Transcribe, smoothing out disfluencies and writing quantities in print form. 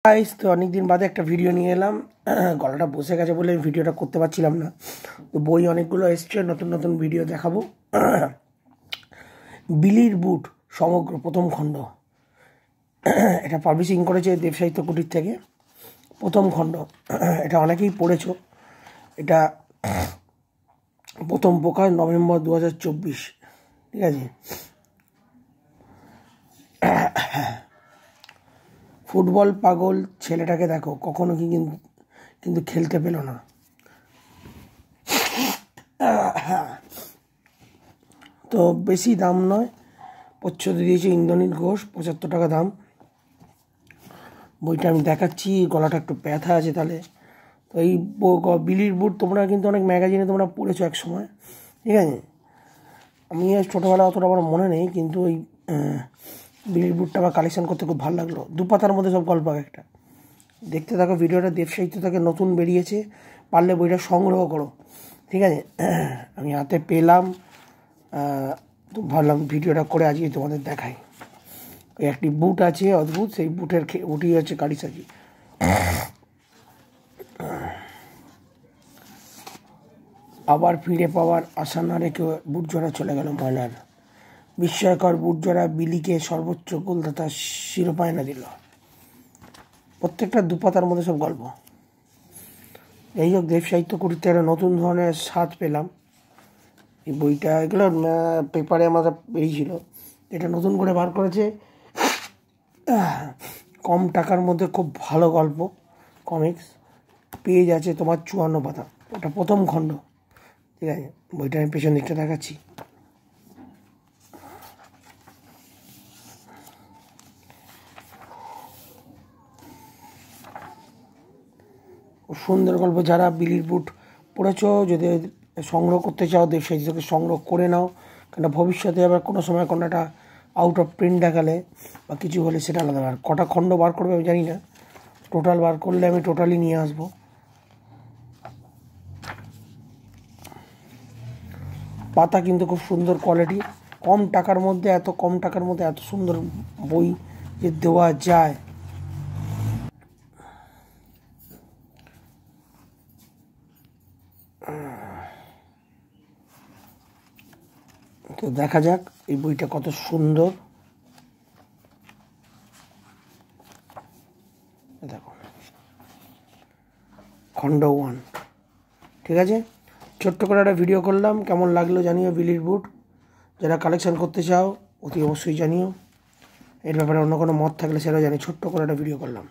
Guys, তো অনেকদিন বাদে একটা ভিডিও নিয়ে এলাম। গলাটা বসে গেছে বলে আমি ভিডিওটা করতে পারছিলাম না। তো বই অনেকগুলো এসছে, নতুন নতুন ভিডিও দেখাবো। বিলির বুট সমগ্র প্রথম খণ্ড, এটা পাবলিশিং করেছে দেব সাহিত্য কুটির থেকে। প্রথম খণ্ড এটা অনেকেই পড়েছো। এটা প্রথম প্রকাশ নভেম্বর 2024, ঠিক আছে। ফুটবল পাগল ছেলেটাকে দেখো, কখনো কি কিন্তু খেলতে পেল না। তো বেশি দাম নয়, প্রচ্ছদে দিয়েছে ইন্দ্রনীল ঘোষ, 75 টাকা দাম। বইটা আমি দেখাচ্ছি, গলাটা একটু ব্যথা আছে তাহলে। তো এই বিলির বুট তোমরা কিন্তু অনেক ম্যাগাজিনে তোমরা পড়েছো এক সময়, ঠিক আছে। আমি ছোটোবেলা অতটা আমার মনে নেই, কিন্তু ওই বিলির বুটটা আমার কালেকশন করতে খুব ভালো লাগলো। 2 পাতার মধ্যে সব গল্প একটা। দেখতে থাকো ভিডিওটা, দেব সাহিত্য থেকে নতুন বেরিয়েছে, পারলে বইটা সংগ্রহ করো, ঠিক আছে। আমি হাতে পেলাম, তো ভাবলাম ভিডিওটা করে আজকে তোমাদের দেখাই। ওই একটি বুট আছে অদ্ভুত, সেই বুটের উঠি হচ্ছে গাড়ি সাজি। আবার ফিরে পাওয়ার আশা না রেখে বুট জোড়া চলে গেল ময়নার। বিস্ময়কর বুট জোড়া বিলিকে সর্বোচ্চ গোলদাতা শিরোপা এনে দিল। প্রত্যেকটা 2 পাতার মধ্যে সব গল্প। এই হোক, দেব সাহিত্য কুটির থেকে নতুন ধরনের স্বাদ পেলাম। এই বইটা এগুলো পেপারে আমাদের বেরিয়েছিল, এটা নতুন করে বার করেছে। কম টাকার মধ্যে খুব ভালো গল্প, কমিক্স। পেজ আছে তোমার 54 পাতা, ওটা প্রথম খণ্ড, ঠিক আছে। বইটা আমি পেছন দিকটা দেখাচ্ছি। সুন্দর গল্প। যারা বিলির বুট পড়েছ, যদি সংগ্রহ করতে চাও দেব সাহিত্যকে সংগ্রহ করে নাও, কেন ভবিষ্যতে আবার কোনো সময় কোনো একটা আউট অফ প্রিন্ট দেখালে বা কিছু হলে সেটা আলাদা। আর কটা খণ্ড বার করবে আমি জানি না, টোটাল বার করলে আমি টোটালি নিয়ে আসবো। পাতা কিন্তু খুব সুন্দর কোয়ালিটি। কম টাকার মধ্যে এত সুন্দর বই যে দেওয়া যায়, তো দেখা যাক এই বইটা কত সুন্দর। দেখো, খণ্ড 1, ঠিক আছে। ছোট্ট করে একটা ভিডিও করলাম, কেমন লাগলো জানিও। বিলির বুট যারা কালেকশন করতে চাও অতি অবশ্যই জানিও। এর ব্যাপারে অন্য কোনো মত থাকলে সেটাও জানি। ছোট্ট করে একটা ভিডিও করলাম।